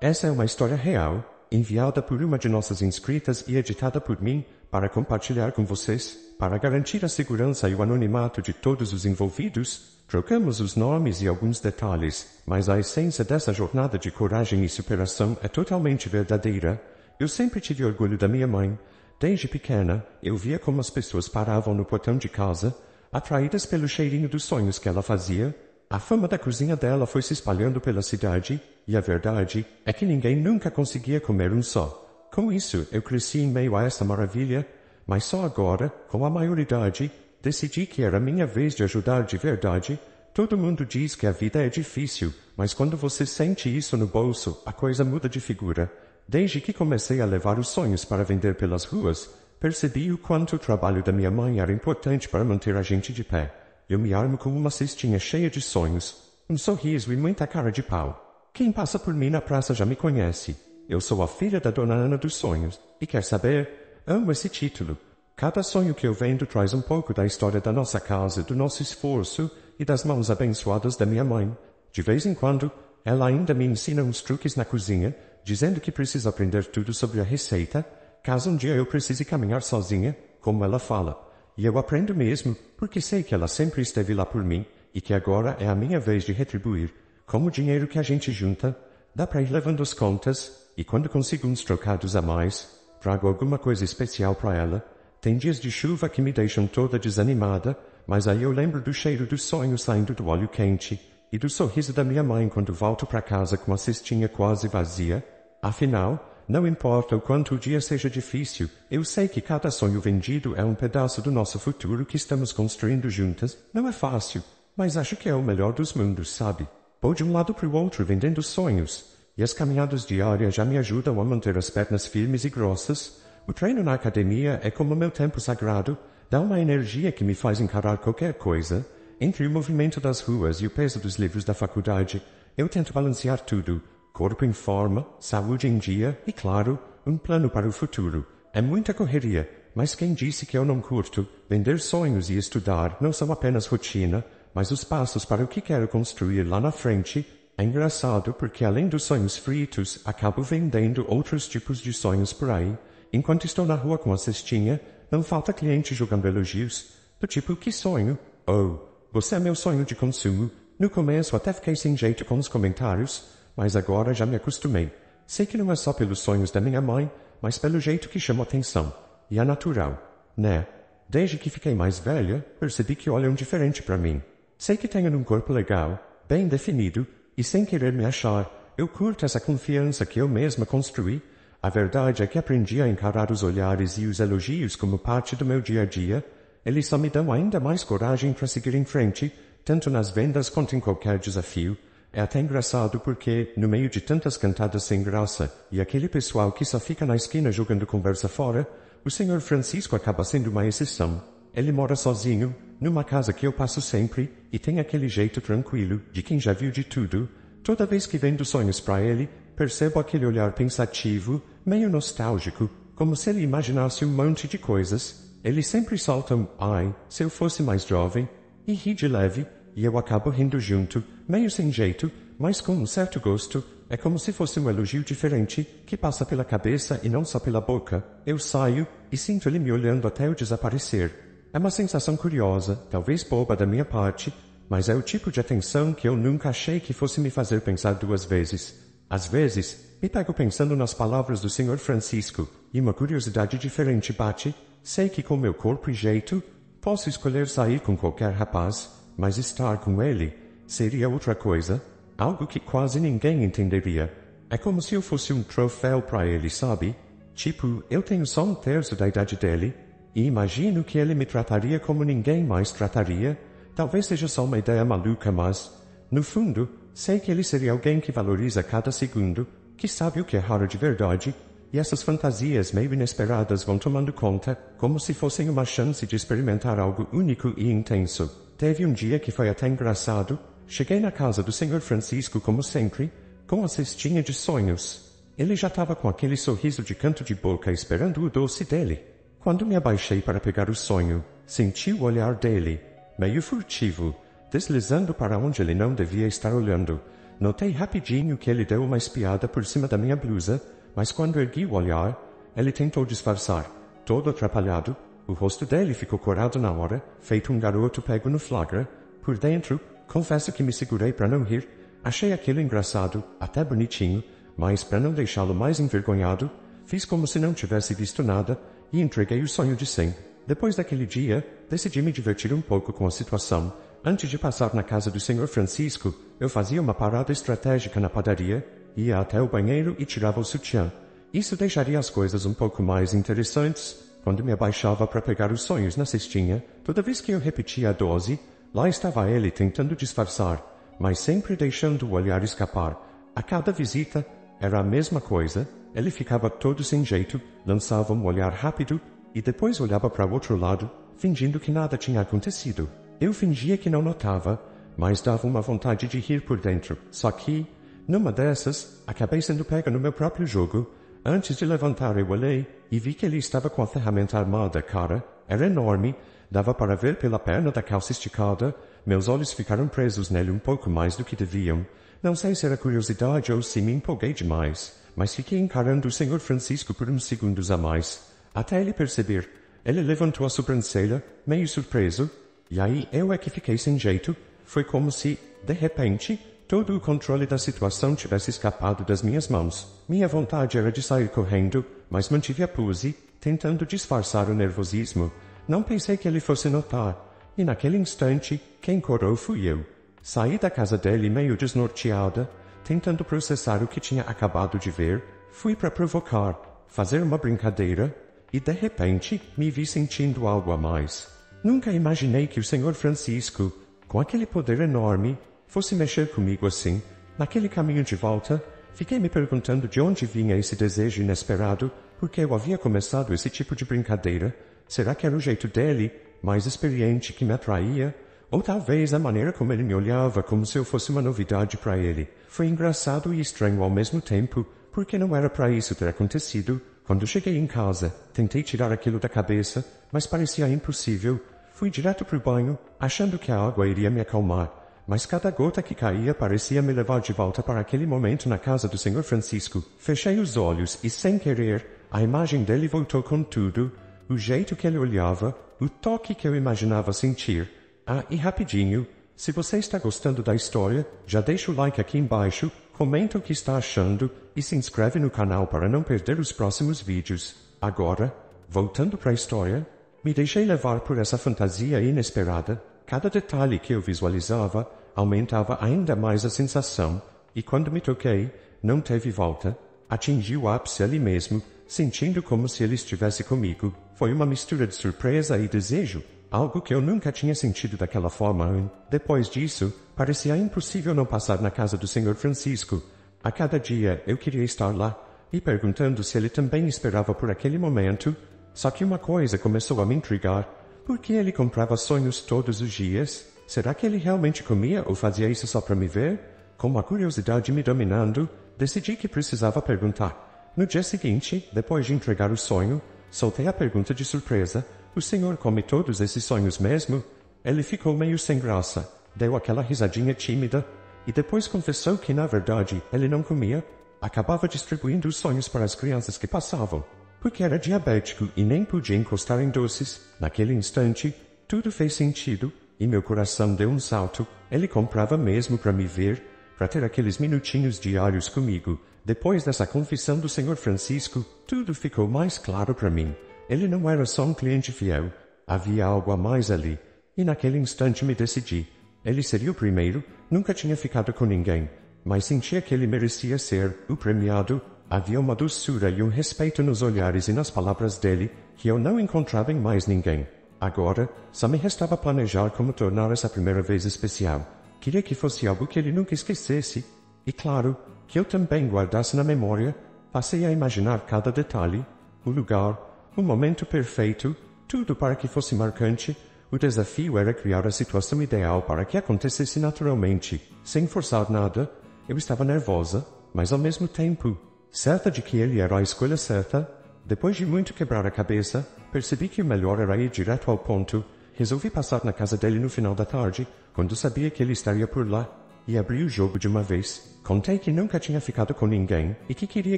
Essa é uma história real, enviada por uma de nossas inscritas e editada por mim, para compartilhar com vocês. Para garantir a segurança e o anonimato de todos os envolvidos, trocamos os nomes e alguns detalhes, mas a essência dessa jornada de coragem e superação é totalmente verdadeira. Eu sempre tive orgulho da minha mãe. Desde pequena, eu via como as pessoas paravam no portão de casa, atraídas pelo cheirinho dos sonhos que ela fazia. A fama da cozinha dela foi se espalhando pela cidade, e a verdade é que ninguém nunca conseguia comer um só. Com isso, eu cresci em meio a essa maravilha, mas só agora, com a maioridade, decidi que era minha vez de ajudar de verdade. Todo mundo diz que a vida é difícil, mas quando você sente isso no bolso, a coisa muda de figura. Desde que comecei a levar os sonhos para vender pelas ruas, percebi o quanto o trabalho da minha mãe era importante para manter a gente de pé. Eu me armo com uma cestinha cheia de sonhos, um sorriso e muita cara de pau. Quem passa por mim na praça já me conhece. Eu sou a filha da Dona Ana dos Sonhos. E quer saber? Amo esse título. Cada sonho que eu vendo traz um pouco da história da nossa casa, do nosso esforço e das mãos abençoadas da minha mãe. De vez em quando, ela ainda me ensina uns truques na cozinha, dizendo que preciso aprender tudo sobre a receita, caso um dia eu precise caminhar sozinha, como ela fala. E eu aprendo mesmo, porque sei que ela sempre esteve lá por mim, e que agora é a minha vez de retribuir. Com o dinheiro que a gente junta, dá para ir levando as contas, e quando consigo uns trocados a mais, trago alguma coisa especial para ela. Tem dias de chuva que me deixam toda desanimada, mas aí eu lembro do cheiro dos sonhos saindo do óleo quente, e do sorriso da minha mãe quando volto para casa com a cestinha quase vazia. Afinal, não importa o quanto o dia seja difícil, eu sei que cada sonho vendido é um pedaço do nosso futuro que estamos construindo juntas. Não é fácil, mas acho que é o melhor dos mundos, sabe? Vou de um lado para o outro vendendo sonhos, e as caminhadas diárias já me ajudam a manter as pernas firmes e grossas. O treino na academia é como meu tempo sagrado, dá uma energia que me faz encarar qualquer coisa. Entre o movimento das ruas e o peso dos livros da faculdade, eu tento balancear tudo. Corpo em forma, saúde em dia e, claro, um plano para o futuro. É muita correria, mas quem disse que eu não curto? Vender sonhos e estudar não são apenas rotina, mas os passos para o que quero construir lá na frente. É engraçado porque além dos sonhos fritos, acabo vendendo outros tipos de sonhos por aí. Enquanto estou na rua com a cestinha, não falta cliente jogando elogios, do tipo, que sonho? Oh, você é meu sonho de consumo. No começo até fiquei sem jeito com os comentários, mas agora já me acostumei. Sei que não é só pelos sonhos da minha mãe, mas pelo jeito que chama atenção. E é natural, né? Desde que fiquei mais velha, percebi que olham diferente para mim. Sei que tenho um corpo legal, bem definido, e sem querer me achar, eu curto essa confiança que eu mesma construí. A verdade é que aprendi a encarar os olhares e os elogios como parte do meu dia a dia. Eles só me dão ainda mais coragem para seguir em frente, tanto nas vendas quanto em qualquer desafio. É até engraçado porque, no meio de tantas cantadas sem graça, e aquele pessoal que só fica na esquina jogando conversa fora, o Sr. Francisco acaba sendo uma exceção. Ele mora sozinho, numa casa que eu passo sempre, e tem aquele jeito tranquilo, de quem já viu de tudo. Toda vez que vendo sonhos para ele, percebo aquele olhar pensativo, meio nostálgico, como se ele imaginasse um monte de coisas. Ele sempre solta um "ai, se eu fosse mais jovem", e ri de leve, e eu acabo rindo junto, meio sem jeito, mas com um certo gosto. É como se fosse um elogio diferente, que passa pela cabeça e não só pela boca. Eu saio, e sinto ele me olhando até eu desaparecer. É uma sensação curiosa, talvez boba da minha parte, mas é o tipo de atenção que eu nunca achei que fosse me fazer pensar duas vezes. Às vezes, me pego pensando nas palavras do Sr. Francisco, e uma curiosidade diferente bate. Sei que com meu corpo e jeito, posso escolher sair com qualquer rapaz, mas estar com ele seria outra coisa, algo que quase ninguém entenderia. É como se eu fosse um troféu para ele, sabe? Tipo, eu tenho só um terço da idade dele, e imagino que ele me trataria como ninguém mais trataria. Talvez seja só uma ideia maluca, mas, no fundo, sei que ele seria alguém que valoriza cada segundo, que sabe o que é raro de verdade, e essas fantasias meio inesperadas vão tomando conta, como se fossem uma chance de experimentar algo único e intenso. Teve um dia que foi até engraçado. Cheguei na casa do Sr. Francisco como sempre, com a cestinha de sonhos. Ele já estava com aquele sorriso de canto de boca esperando o doce dele. Quando me abaixei para pegar o sonho, senti o olhar dele, meio furtivo, deslizando para onde ele não devia estar olhando. Notei rapidinho que ele deu uma espiada por cima da minha blusa, mas quando ergui o olhar, ele tentou disfarçar. Todo atrapalhado, o rosto dele ficou corado na hora, feito um garoto pego no flagra. Por dentro, confesso que me segurei para não rir. Achei aquilo engraçado, até bonitinho, mas para não deixá-lo mais envergonhado, fiz como se não tivesse visto nada e entreguei o sonho de 100. Depois daquele dia, decidi me divertir um pouco com a situação. Antes de passar na casa do Sr. Francisco, eu fazia uma parada estratégica na padaria, ia até o banheiro e tirava o sutiã. Isso deixaria as coisas um pouco mais interessantes. Quando me abaixava para pegar os sonhos na cestinha, toda vez que eu repetia a dose, lá estava ele tentando disfarçar, mas sempre deixando o olhar escapar. A cada visita, era a mesma coisa. Ele ficava todo sem jeito, lançava um olhar rápido e depois olhava para o outro lado, fingindo que nada tinha acontecido. Eu fingia que não notava, mas dava uma vontade de rir por dentro. Só que, numa dessas, acabei sendo pega no meu próprio jogo. Antes de levantar, eu olhei e vi que ele estava com a ferramenta armada, cara. Era enorme, dava para ver pela perna da calça esticada. Meus olhos ficaram presos nele um pouco mais do que deviam. Não sei se era curiosidade ou se me empolguei demais, mas fiquei encarando o Sr. Francisco por uns segundos a mais, até ele perceber. Ele levantou a sobrancelha, meio surpreso, e aí eu é que fiquei sem jeito. Foi como se, de repente, todo o controle da situação tivesse escapado das minhas mãos. Minha vontade era de sair correndo, mas mantive a pose, tentando disfarçar o nervosismo. Não pensei que ele fosse notar, e naquele instante, quem corou fui eu. Saí da casa dele meio desnorteada, tentando processar o que tinha acabado de ver. Fui para provocar, fazer uma brincadeira, e de repente me vi sentindo algo a mais. Nunca imaginei que o Sr. Francisco, com aquele poder enorme, fosse mexer comigo assim. Naquele caminho de volta, fiquei me perguntando de onde vinha esse desejo inesperado, porque eu havia começado esse tipo de brincadeira. Será que era o jeito dele, mais experiente, que me atraía? Ou talvez a maneira como ele me olhava, como se eu fosse uma novidade para ele. Foi engraçado e estranho ao mesmo tempo, porque não era para isso ter acontecido. Quando cheguei em casa, tentei tirar aquilo da cabeça, mas parecia impossível. Fui direto para o banho, achando que a água iria me acalmar, mas cada gota que caía parecia me levar de volta para aquele momento na casa do Sr. Francisco. Fechei os olhos e, sem querer, a imagem dele voltou com tudo, o jeito que ele olhava, o toque que eu imaginava sentir. Ah, e rapidinho, se você está gostando da história, já deixa o like aqui embaixo, comenta o que está achando e se inscreve no canal para não perder os próximos vídeos. Agora, voltando para a história, me deixei levar por essa fantasia inesperada. Cada detalhe que eu visualizava aumentava ainda mais a sensação, e quando me toquei, não teve volta. Atingi o ápice ali mesmo, sentindo como se ele estivesse comigo. Foi uma mistura de surpresa e desejo, algo que eu nunca tinha sentido daquela forma. Depois disso, parecia impossível não passar na casa do Sr. Francisco. A cada dia eu queria estar lá, e perguntando se ele também esperava por aquele momento. Só que uma coisa começou a me intrigar. Por que ele comprava sonhos todos os dias? Será que ele realmente comia ou fazia isso só para me ver? Com a curiosidade me dominando, decidi que precisava perguntar. No dia seguinte, depois de entregar o sonho, soltei a pergunta de surpresa. O senhor come todos esses sonhos mesmo? Ele ficou meio sem graça, deu aquela risadinha tímida, e depois confessou que, na verdade, ele não comia. Acabava distribuindo os sonhos para as crianças que passavam, porque era diabético e nem podia encostar em doces. Naquele instante, tudo fez sentido, e meu coração deu um salto. Ele comprava mesmo para me ver, para ter aqueles minutinhos diários comigo. Depois dessa confissão do Sr. Francisco, tudo ficou mais claro para mim. Ele não era só um cliente fiel. Havia algo a mais ali. E naquele instante me decidi. Ele seria o primeiro. Nunca tinha ficado com ninguém, mas sentia que ele merecia ser o premiado. Havia uma doçura e um respeito nos olhares e nas palavras dele que eu não encontrava em mais ninguém. Agora, só me restava planejar como tornar essa primeira vez especial. Queria que fosse algo que ele nunca esquecesse. E claro, que eu também guardasse na memória. Passei a imaginar cada detalhe, o lugar, o momento perfeito, tudo para que fosse marcante. O desafio era criar a situação ideal para que acontecesse naturalmente, sem forçar nada. Eu estava nervosa, mas ao mesmo tempo certa de que ele era a escolha certa. Depois de muito quebrar a cabeça, percebi que o melhor era ir direto ao ponto. Resolvi passar na casa dele no final da tarde, quando sabia que ele estaria por lá. e abri o jogo de uma vez. Contei que nunca tinha ficado com ninguém e que queria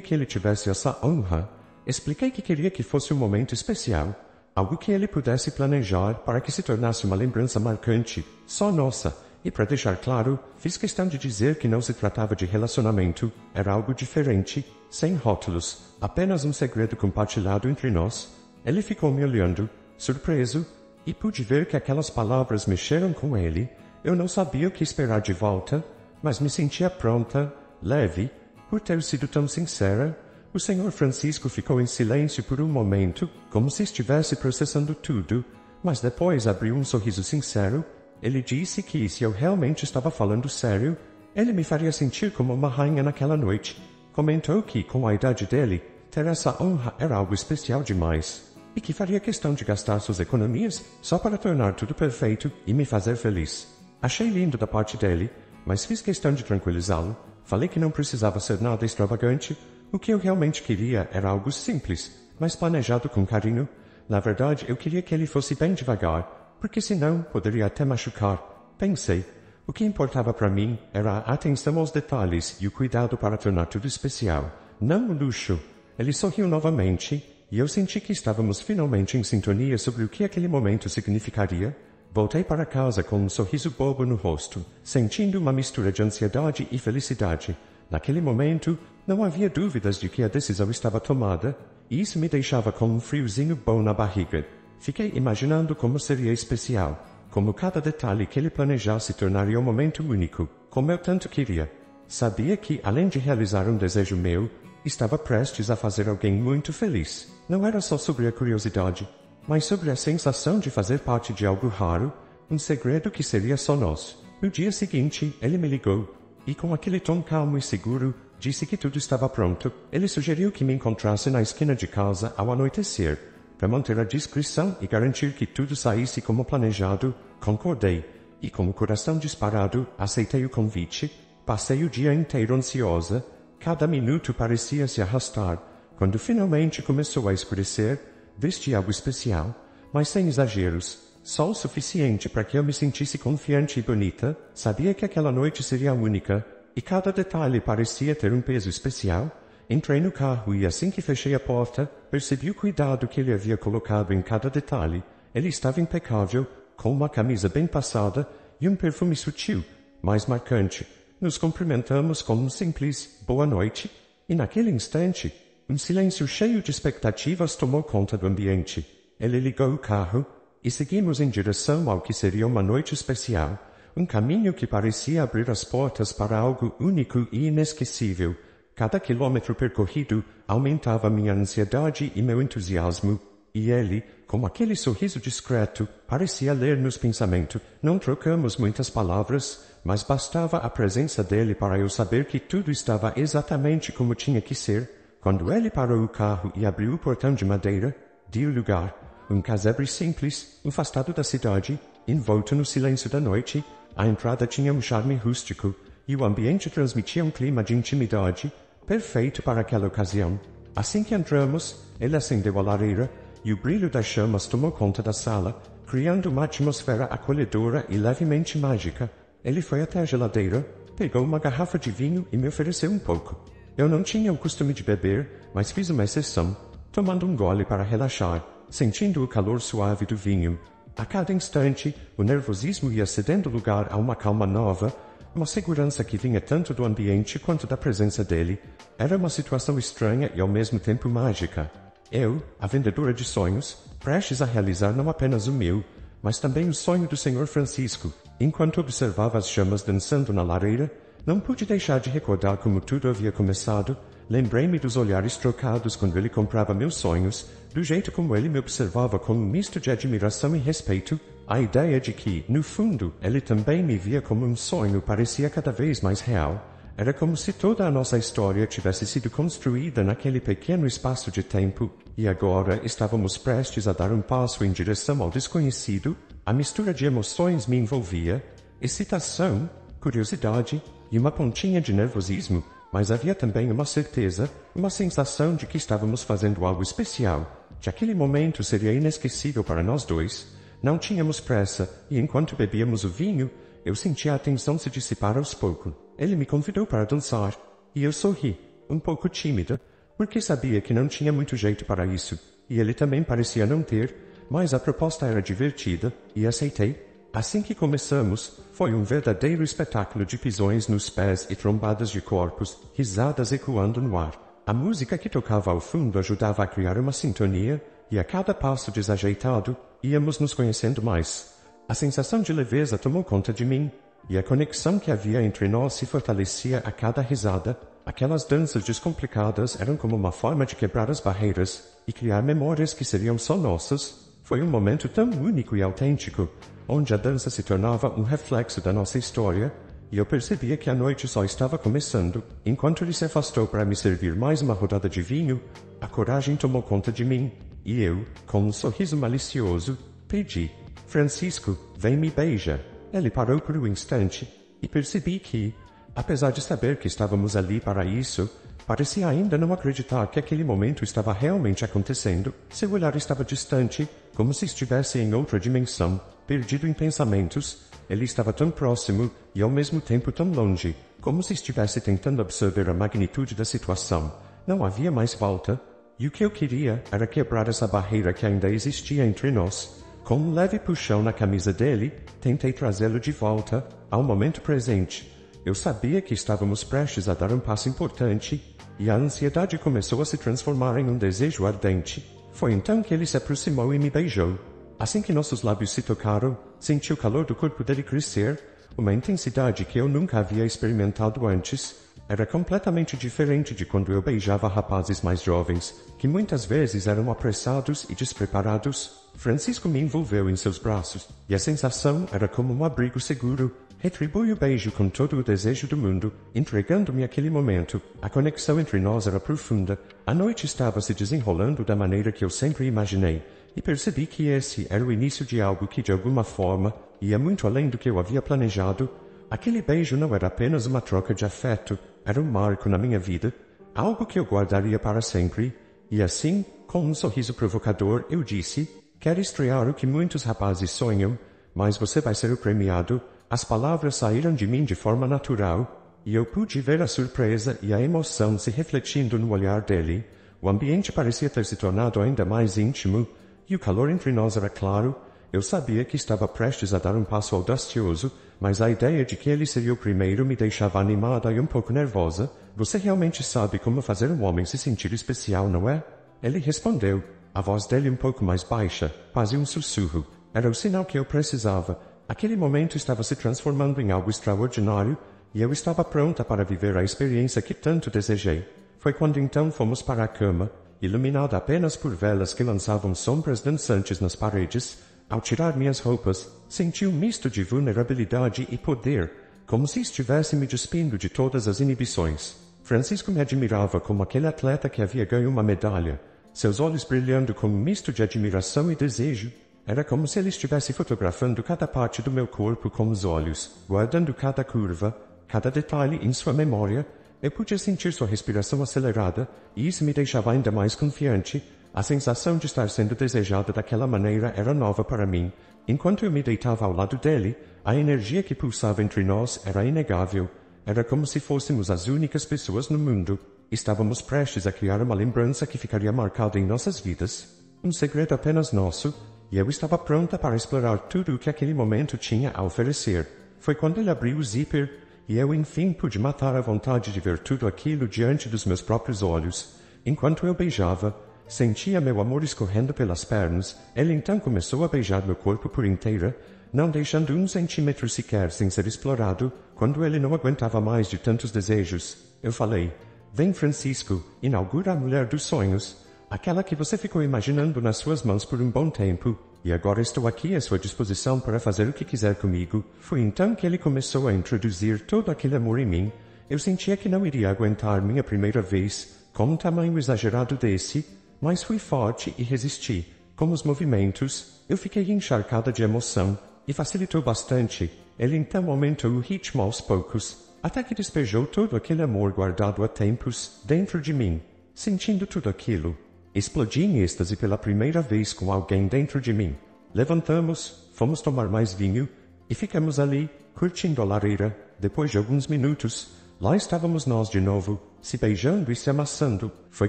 que ele tivesse essa honra. Expliquei que queria que fosse um momento especial, algo que ele pudesse planejar para que se tornasse uma lembrança marcante, só nossa. E para deixar claro, fiz questão de dizer que não se tratava de relacionamento, era algo diferente, sem rótulos, apenas um segredo compartilhado entre nós. Ele ficou me olhando, surpreso, e pude ver que aquelas palavras mexeram com ele. Eu não sabia o que esperar de volta, mas me sentia pronta, leve, por ter sido tão sincera. O Sr. Francisco ficou em silêncio por um momento, como se estivesse processando tudo, mas depois abriu um sorriso sincero. Ele disse que, se eu realmente estava falando sério, ele me faria sentir como uma rainha naquela noite. Comentou que, com a idade dele, ter essa honra era algo especial demais, e que faria questão de gastar suas economias só para tornar tudo perfeito e me fazer feliz. Achei lindo da parte dele, mas fiz questão de tranquilizá-lo. Falei que não precisava ser nada extravagante. O que eu realmente queria era algo simples, mas planejado com carinho. Na verdade, eu queria que ele fosse bem devagar, porque senão poderia até machucar. Pensei, o que importava para mim era a atenção aos detalhes e o cuidado para tornar tudo especial, não o luxo. Ele sorriu novamente, e eu senti que estávamos finalmente em sintonia sobre o que aquele momento significaria. Voltei para casa com um sorriso bobo no rosto, sentindo uma mistura de ansiedade e felicidade. Naquele momento, não havia dúvidas de que a decisão estava tomada, e isso me deixava com um friozinho bom na barriga. Fiquei imaginando como seria especial, como cada detalhe que ele planejasse tornaria um momento único, como eu tanto queria. Sabia que, além de realizar um desejo meu, estava prestes a fazer alguém muito feliz. Não era só sobre a curiosidade, mas sobre a sensação de fazer parte de algo raro, um segredo que seria só nosso. No dia seguinte, ele me ligou, e com aquele tom calmo e seguro, disse que tudo estava pronto. Ele sugeriu que me encontrasse na esquina de casa ao anoitecer, para manter a discrição e garantir que tudo saísse como planejado. Concordei, e com o coração disparado, aceitei o convite. Passei o dia inteiro ansiosa. Cada minuto parecia se arrastar. Quando finalmente começou a escurecer, vesti algo especial, mas sem exageros, só o suficiente para que eu me sentisse confiante e bonita. Sabia que aquela noite seria única, e cada detalhe parecia ter um peso especial. Entrei no carro e assim que fechei a porta, percebi o cuidado que ele havia colocado em cada detalhe. Ele estava impecável, com uma camisa bem passada e um perfume sutil, mais marcante. Nos cumprimentamos com um simples boa noite, e naquele instante, um silêncio cheio de expectativas tomou conta do ambiente. Ele ligou o carro, e seguimos em direção ao que seria uma noite especial, um caminho que parecia abrir as portas para algo único e inesquecível. Cada quilômetro percorrido aumentava minha ansiedade e meu entusiasmo, e ele, com aquele sorriso discreto, parecia ler meus pensamentos. Não trocamos muitas palavras, mas bastava a presença dele para eu saber que tudo estava exatamente como tinha que ser. Quando ele parou o carro e abriu o portão de madeira, di o lugar, um casebre simples, afastado da cidade, envolto no silêncio da noite. A entrada tinha um charme rústico, e o ambiente transmitia um clima de intimidade, perfeito para aquela ocasião. Assim que entramos, ele acendeu a lareira, e o brilho das chamas tomou conta da sala, criando uma atmosfera acolhedora e levemente mágica. Ele foi até a geladeira, pegou uma garrafa de vinho e me ofereceu um pouco. Eu não tinha o costume de beber, mas fiz uma exceção, tomando um gole para relaxar, sentindo o calor suave do vinho. A cada instante, o nervosismo ia cedendo lugar a uma calma nova, uma segurança que vinha tanto do ambiente quanto da presença dele. Era uma situação estranha e ao mesmo tempo mágica. Eu, a vendedora de sonhos, prestes a realizar não apenas o meu, mas também o sonho do Sr. Francisco. Enquanto observava as chamas dançando na lareira, não pude deixar de recordar como tudo havia começado. Lembrei-me dos olhares trocados quando ele comprava meus sonhos, do jeito como ele me observava com um misto de admiração e respeito. A ideia de que, no fundo, ele também me via como um sonho parecia cada vez mais real. Era como se toda a nossa história tivesse sido construída naquele pequeno espaço de tempo, e agora estávamos prestes a dar um passo em direção ao desconhecido. A mistura de emoções me envolvia, excitação, curiosidade e uma pontinha de nervosismo, mas havia também uma certeza, uma sensação de que estávamos fazendo algo especial, de aquele momento seria inesquecível para nós dois. Não tínhamos pressa, e enquanto bebíamos o vinho, Eu senti a atenção se dissipar aos poucos. Ele me convidou para dançar, e eu sorri, um pouco tímida, porque sabia que não tinha muito jeito para isso, e ele também parecia não ter, mas a proposta era divertida, e aceitei. Assim que começamos, foi um verdadeiro espetáculo de pisões nos pés e trombadas de corpos, risadas ecoando no ar. A música que tocava ao fundo ajudava a criar uma sintonia, e a cada passo desajeitado, íamos nos conhecendo mais. A sensação de leveza tomou conta de mim, e a conexão que havia entre nós se fortalecia a cada risada. Aquelas danças descomplicadas eram como uma forma de quebrar as barreiras e criar memórias que seriam só nossas. Foi um momento tão único e autêntico, onde a dança se tornava um reflexo da nossa história, e eu percebia que a noite só estava começando. Enquanto ele se afastou para me servir mais uma rodada de vinho, a coragem tomou conta de mim, e eu, com um sorriso malicioso, pedi: Francisco, vem me beija. Ele parou por um instante, e percebi que, apesar de saber que estávamos ali para isso, parecia ainda não acreditar que aquele momento estava realmente acontecendo. Seu olhar estava distante, como se estivesse em outra dimensão, perdido em pensamentos. Ele estava tão próximo e ao mesmo tempo tão longe, como se estivesse tentando absorver a magnitude da situação. Não havia mais volta, e o que eu queria era quebrar essa barreira que ainda existia entre nós. Com um leve puxão na camisa dele, tentei trazê-lo de volta ao momento presente. Eu sabia que estávamos prestes a dar um passo importante, e a ansiedade começou a se transformar em um desejo ardente. Foi então que ele se aproximou e me beijou. Assim que nossos lábios se tocaram, senti o calor do corpo dele crescer, uma intensidade que eu nunca havia experimentado antes. Era completamente diferente de quando eu beijava rapazes mais jovens, que muitas vezes eram apressados e despreparados. Francisco me envolveu em seus braços, e a sensação era como um abrigo seguro. Retribui o beijo com todo o desejo do mundo, entregando-me aquele momento. A conexão entre nós era profunda. A noite estava se desenrolando da maneira que eu sempre imaginei, e percebi que esse era o início de algo que, de alguma forma, ia muito além do que eu havia planejado. Aquele beijo não era apenas uma troca de afeto, era um marco na minha vida, algo que eu guardaria para sempre. E assim, com um sorriso provocador, eu disse: quer estrear o que muitos rapazes sonham, mas você vai ser o premiado. As palavras saíram de mim de forma natural, e eu pude ver a surpresa e a emoção se refletindo no olhar dele. O ambiente parecia ter se tornado ainda mais íntimo, e o calor entre nós era claro. Eu sabia que estava prestes a dar um passo audacioso, mas a ideia de que ele seria o primeiro me deixava animada e um pouco nervosa. Você realmente sabe como fazer um homem se sentir especial, não é? Ele respondeu, a voz dele um pouco mais baixa, quase um sussurro. Era o sinal que eu precisava. Aquele momento estava se transformando em algo extraordinário, e eu estava pronta para viver a experiência que tanto desejei. Foi quando então fomos para a cama, iluminada apenas por velas que lançavam sombras dançantes nas paredes. Ao tirar minhas roupas, senti um misto de vulnerabilidade e poder, como se estivesse me despindo de todas as inibições. Francisco me admirava como aquele atleta que havia ganho uma medalha, seus olhos brilhando com um misto de admiração e desejo. Era como se ele estivesse fotografando cada parte do meu corpo com os olhos, guardando cada curva, cada detalhe em sua memória. Eu podia sentir sua respiração acelerada, e isso me deixava ainda mais confiante. A sensação de estar sendo desejada daquela maneira era nova para mim. Enquanto eu me deitava ao lado dele, a energia que pulsava entre nós era inegável. Era como se fôssemos as únicas pessoas no mundo. Estávamos prestes a criar uma lembrança que ficaria marcada em nossas vidas. Um segredo apenas nosso, e eu estava pronta para explorar tudo o que aquele momento tinha a oferecer. Foi quando ele abriu o zíper, e eu enfim pude matar a vontade de ver tudo aquilo diante dos meus próprios olhos. Enquanto eu beijava, sentia meu amor escorrendo pelas pernas. Ele então começou a beijar meu corpo por inteira, não deixando 1 centímetro sequer sem ser explorado. Quando ele não aguentava mais de tantos desejos, eu falei: vem, Francisco, inaugura a mulher dos sonhos, aquela que você ficou imaginando nas suas mãos por um bom tempo, e agora estou aqui à sua disposição para fazer o que quiser comigo. Foi então que ele começou a introduzir todo aquele amor em mim. Eu sentia que não iria aguentar minha primeira vez, com um tamanho exagerado desse, mas fui forte e resisti. Com os movimentos, eu fiquei encharcada de emoção, e facilitou bastante. Ele então aumentou o ritmo aos poucos, até que despejou todo aquele amor guardado há tempos dentro de mim. Sentindo tudo aquilo, explodi em êxtase pela primeira vez com alguém dentro de mim. Levantamos, fomos tomar mais vinho, E ficamos ali, curtindo a lareira. Depois de alguns minutos, lá estávamos nós de novo, se beijando e se amassando. Foi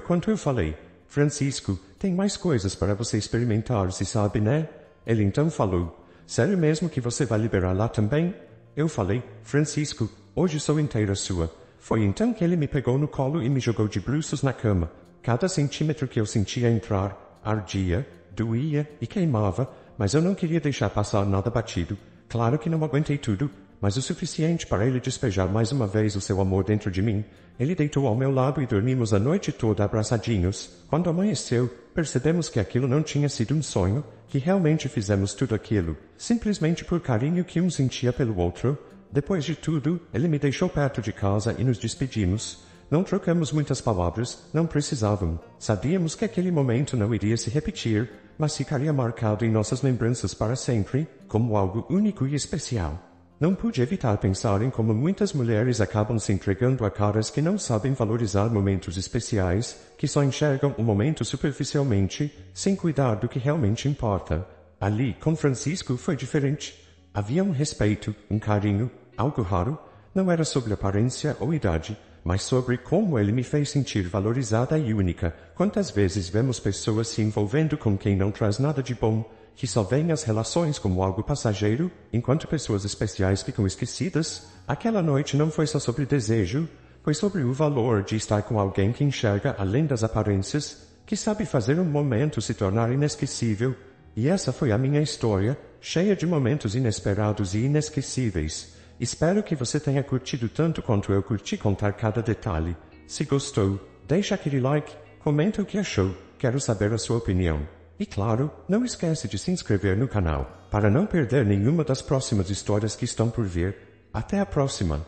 quando eu falei: Francisco, tem mais coisas para você experimentar, se sabe, né? Ele então falou: sério mesmo que você vai liberar lá também? Eu falei: Francisco, hoje sou inteira sua. Foi então que ele me pegou no colo e me jogou de bruços na cama. Cada centímetro que eu sentia entrar, ardia, doía e queimava, mas eu não queria deixar passar nada batido. Claro que não aguentei tudo, mas o suficiente para ele despejar mais uma vez o seu amor dentro de mim. Ele deitou ao meu lado e dormimos a noite toda abraçadinhos. Quando amanheceu, percebemos que aquilo não tinha sido um sonho, que realmente fizemos tudo aquilo, simplesmente por carinho que um sentia pelo outro. Depois de tudo, ele me deixou perto de casa e nos despedimos. Não trocamos muitas palavras, não precisavam. Sabíamos que aquele momento não iria se repetir, mas ficaria marcado em nossas lembranças para sempre, como algo único e especial. Não pude evitar pensar em como muitas mulheres acabam se entregando a caras que não sabem valorizar momentos especiais, que só enxergam o momento superficialmente, sem cuidar do que realmente importa. Ali, com Francisco, foi diferente. Havia um respeito, um carinho, algo raro. Não era sobre aparência ou idade, mas sobre como ele me fez sentir valorizada e única. Quantas vezes vemos pessoas se envolvendo com quem não traz nada de bom, que só veem as relações como algo passageiro, enquanto pessoas especiais ficam esquecidas? Aquela noite não foi só sobre desejo, foi sobre o valor de estar com alguém que enxerga além das aparências, que sabe fazer um momento se tornar inesquecível. E essa foi a minha história, cheia de momentos inesperados e inesquecíveis. Espero que você tenha curtido tanto quanto eu curti contar cada detalhe. Se gostou, deixa aquele like, comenta o que achou, quero saber a sua opinião. E claro, não esquece de se inscrever no canal, para não perder nenhuma das próximas histórias que estão por vir. Até a próxima!